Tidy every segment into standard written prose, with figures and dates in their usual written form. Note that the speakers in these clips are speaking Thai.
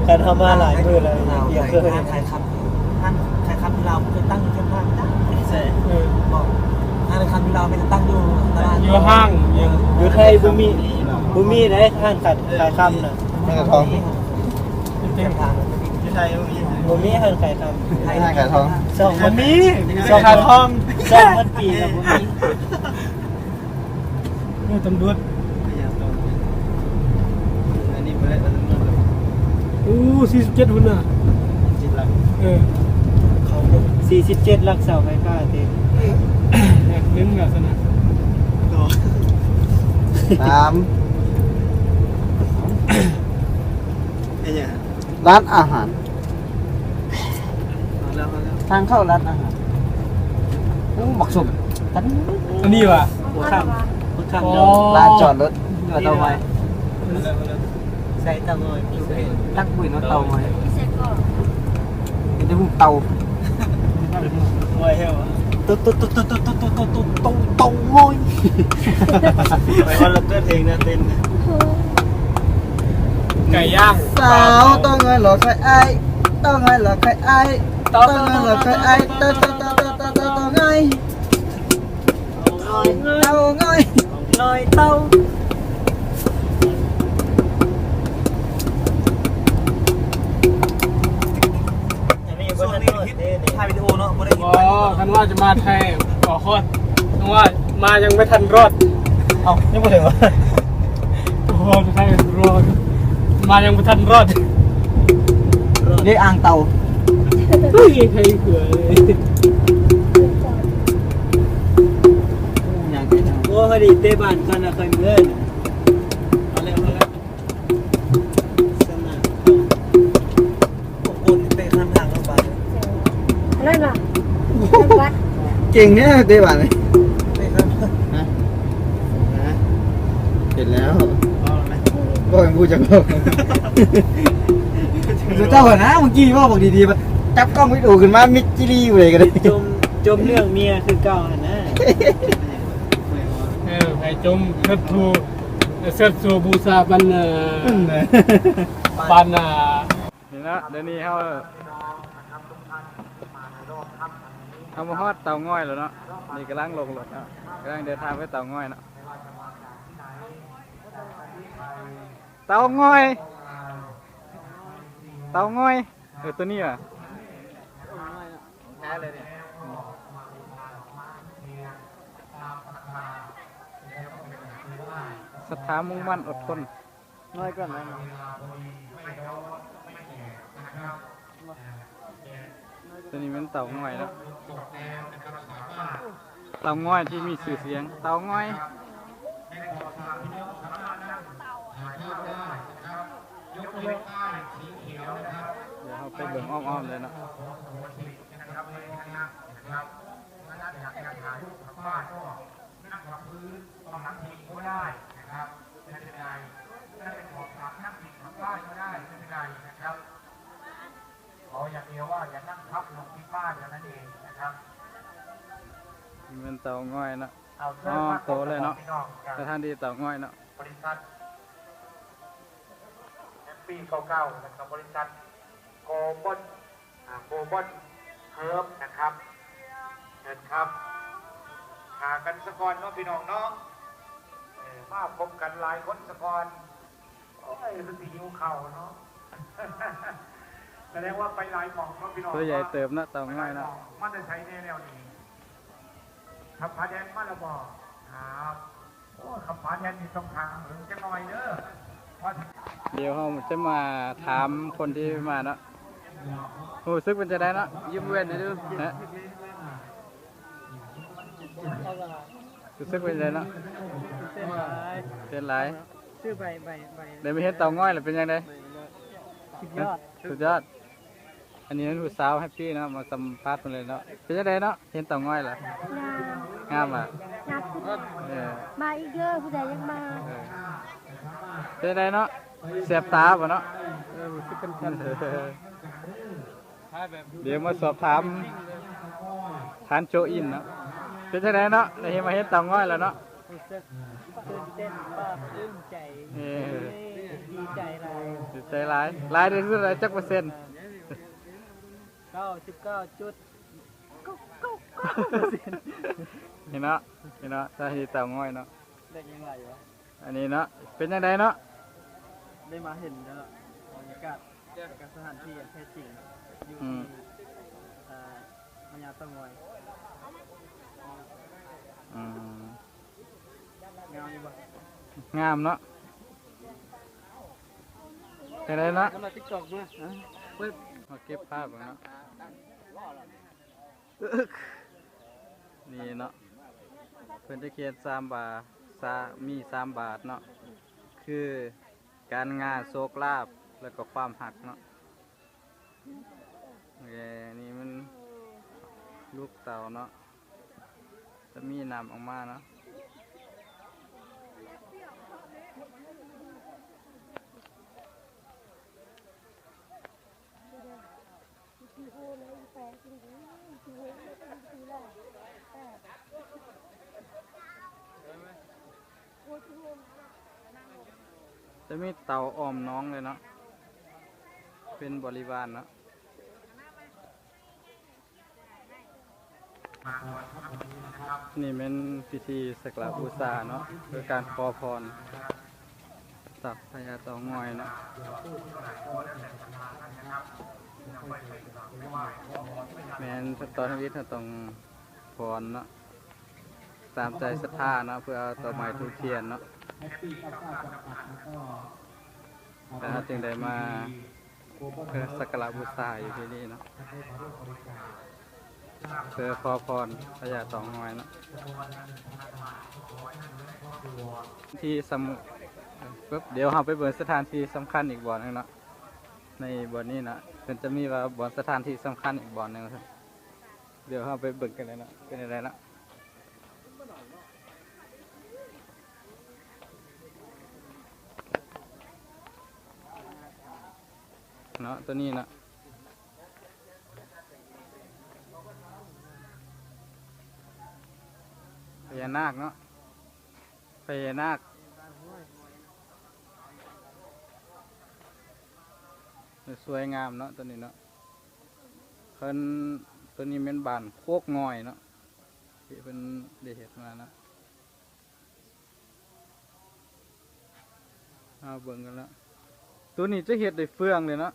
การทำมาหลายมือเลย เดี๋ยวเคยขายคำขายคำที่เราเคยตั้งอยู่ข้างล่างนะใช่บอกขายคำที่เราเป็นตั้งอยู่ตลาดอยู่ห้างอยู่ไทยบุมีได้ห้างขายคำน่ะ ห้างขายทอง เต็มทางที่ไทยบุมีห้างขายคำ ห้างขายทอง สอง วันนี้ สอง ขายทอง มันปีแล้วบุมี นี่ตำรวจ อันนี้ไม่ได้อันนั้น อู้47หุ่นน่ะ จิตหลัก เขา47ลักเสาไฟฟ้าเต็ม นึงลักษณะ ตาม ไอ้เนี่ย ร้านอาหาร แล้ว ทางเข้าร้านอาหารบักสุ่มกัน อันนี้ว่ะ หัวข้างดอก ร้านจอดรถเรือเตาไม้ ใส่ตะงอยมีเศษ ตั้งปุ๋ยรถเตาไม้จะพุ่งเตา ไว้เหรอ ตงงอย ไปวันละเต้นเองนะเต้น ไก่ย่าง สาวต้องเงินหลอกใครไอ้ต้องเงินหลอกใครไอ้ต้องเงินหลอกใครไอ้ต้องไงเตาไง ลอยเต้าอันนี้ ส่ ก็ วน จะ นี้ โทษ ฮิต เด้ ถ่ายวิดีโอเนาะไม่ได้ อ๋อคันว่าจะมาไทยขอโทษคันว่ามายังไม่ทันรอด เอ้ายังไม่ถึงวะ โอ้โหไทยรอดมายังไม่ทันรอด นี่อ่างเตา เฮ้ยไทยเขือเลย อย่างนี้นะ โอ้พอดีเตะบ้านกันนะเคยเมื่อนเอาเลยสนาม คนเตะข้ามทางเข้าไป อะไรล่ะวัด เก่งเนี่ยเตะบอลเลย เตะข้าม นะเห็นแล้ว เอาไหม ก็ยังพูดจังเลยเจ้าหัวนะเมื่อกี้ว่าบอกดีๆมาจับกล้องวิดีโอขึ้นมามิดจิลี่เลยกันเลย จมเรื่องเมียคือเก่าหั่นนะ ไอ้จมเทิดทูเสิร์ฟบูซาบันบันเห็นแล้วเดี๋ยวนี้เขามาฮอดเตาง่อยแล้วเนาะนี่กำลังลงรถเนาะกำลังเดินทางไปเตาง่อยเนาะเตาง่อยตัวนี้อ่ะศรัทธามุ่งมั่นอดทน น้อยก่อนนะ ตัวนี้เป็นเต่าง่อยแล้วเต่าง่อยที่มีชื่อเสียงเต่าง่อยเดี๋ยวเราไปเบิ่งอ้อมๆเลยเนาะเป็นเต่าง่อยเนาะอ๋อโตเลยเนาะสถานที่เต่าง่อยเนาะ บริษัทปี99นะครับบริษัทโกลบอลเฮิร์บนะครับเชิญครับหากันสะกอนเนาะพี่น้องเนาะมาพบกันหลายคนสะกอนโอ้ยรู้สึกหิวเข่าเนาะ แสดงว่าไปหลายหม่องเนาะพี่น้อง ตัวใหญ่เติบเนาะเต่าง่อยเนาะ มันจะใช้แนวนี้ขับผาแดนมาแล้วบอกครับโอ้ขับผาแดนมีต้องทางหรือจะหน่อยเด้อ เดี๋ยวเราจะมาถามคนที่มาเนาะรู้สึกเป็นจะได้เนาะยิ้มเว้นให้ดูนะรู้สึกเป็นจะได้เนาะเป็นไร ชื่อใบ เดี๋ยวไม่เห็นเต่าง่อยหรือเป็นยังไง สุดยอด สุดยอดอันนี้ลูกสาวแฮปปี้เนาะมาสัมภาษณ์มาเลยเนาะเป็นยังไงเนาะเห็นเต่าง่อยเหรองามอ่ะ นับ มาอีกเยอะผู้ใดยังมา เป็นยังไงเนาะเสียบตาป่ะเนาะรู้สึกกันเดี๋ยวมาสอบถามทานโจอินเนาะเป็นยังไงเนาะได้เห็นมาเห็นเต่าง่อยแล้วเนาะ รู้สึกตื่นเต้นปลาปลื้มใจดีใจ ใจอะไร จิตใจร้ายร้ายได้สุดเลยจักเปอร์เซ็นต์ 99.9 เห็นเนาะถ้าที่เต่าง่อยเนาะ ได้ยังไงวะ อันนี้เนาะเป็นยังไงเนาะ ได้มาเห็นแล้วบรรยากาศกับสถานที่แท้จริงอยู่ อื ที่ ม มายาตะงอย อืม งามอยู่บ่ งามเนาะเป็นไรเนาะ กำลังติ๊กตอกมาเปิด มาเก็บภาพกันเนาะนี่เนาะเพิ่นจะเขียน3 บาทมี3 บาทเนาะคือการงานโชคลาภแล้วก็ความหักเนาะนี่มันลูกเต่าเนาะจะมีน้ำออกมาเนาะจะมีเต่าอ้อมน้องเลยเนาะเป็นบริวารเนาะนี่เป็นพิธีสักการะบูชาเนาะคือการขอพรจากพญาเต่างอยเนาะแม้นตอนทวิตต้องพรเนาะตามใจศรัทธาเนาะเพื่อเอาต่อไม้ทูบเทียนเนาะแล้วจึงได้มาเพื่อสักการะบูชาอยู่ที่นี่เนาะเพื่อขอพรพญาเต่างอยเนาะที่ปุ๊บเดี๋ยวเราไปเบิ่งสถานที่สำคัญอีกบ่อนึงเนาะในบ่อนี้เนาะมันจะมีว่าบ่อสถานที่สำคัญอีกบ่อนึงครับเดี๋ยวเราไปเบิ่งกันเลยเนาะเป็นอะไรเนาะเนาะตัวนี้เนาะพญานาคเนาะพญานาคสวยงามเนาะตัวนี้เนาะเพิ่นตัวนี้เป็นบานโคกงอยเนาะที่เป็นได้เห็ดมาเนาะเอาเบิ่งกันแล้วตัวนี้จะเห็ดได้เฟืองเลยเนาะ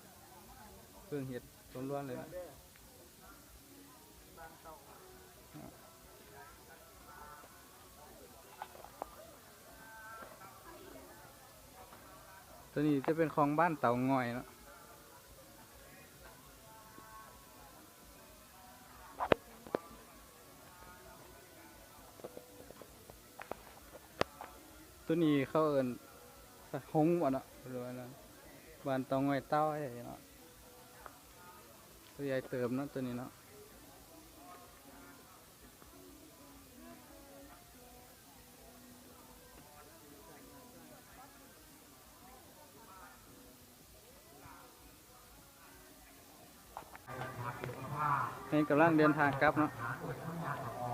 เฟืองเห็ดล้วนๆเลยนะตัวนี้จะเป็นของบ้านเต่างอยเนาะตัวนี้เขาเอิ้นหงส์อ่ะเนาะหรือว่านะบ้านเต่างอยเต้าไอ้เนาะตัวใหญ่เติมเนาะตัวนี้เนาะนี่กำลังเดินทางกลับเนาะ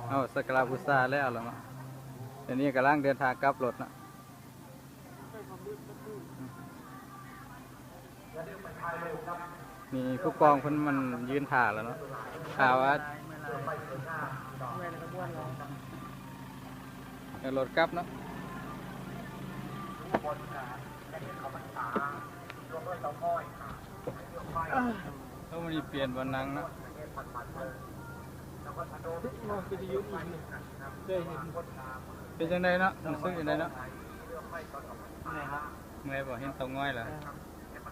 เอาสักการะบูชาแล้วเนาะเดี๋ยวนี้กำลังเดินทางกลับรถเนาะมีผู้กองเพิ่นมันยืนถ่าแล้วเนาะถ่าว่าเดี๋ยวรถกลับเนาะแล้วมันเปลี่ยนวันนังเนาะเป็นยังไงเนาะมันซึ้งยังไงเนาะเมื่อยบ่เห็นเต่างอยเหรอ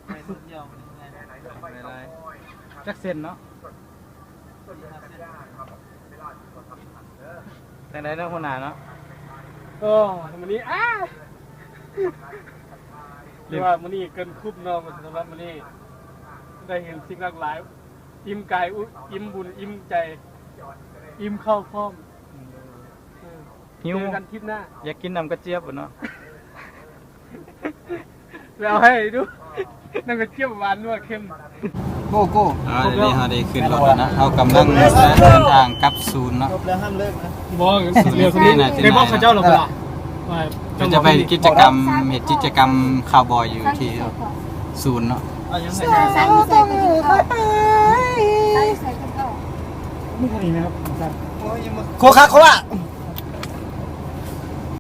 ไม่สุดเดียวมันยังไง อะไรจักเส้นเนาะแต่ไหนเนาะคนหนาเนาะ โอ้มันนี้เรียกว่ามันนี่เกินคุบเนาะสำหรับมันนี่ได้เห็นสิ่งหลากหลายอิ่มกายอิ่มบุญอิ่มใจอิ่มเข้าพร้อม หิว เจอกันทริปหน้า อยากกินน้ำกระเจี๊ยบบ่เนาะ แล้วให้ดูนั่นก็เจี๊ยบหวานนัวเค็ม โก้โก้ เดี๋ยวนี้เราได้ขึ้นรถแล้วนะเรากำลังเดินทางกลับศูนย์เนาะ จบแล้วห้ามเลิกนะ บอก เรียกคนนี้น่ะ เคยบอกเขาเจ้าหรอเปล่าว่า เพิ่นจะไปกิจกรรมเฮ็ดกิจกรรมคาวบอยอยู่ที่ศูนย์เนาะ เอายังไง ใส่ใส่กันก่อนใส่กันก่อน ไม่เคยมีไหมครับ โคคาโคล่า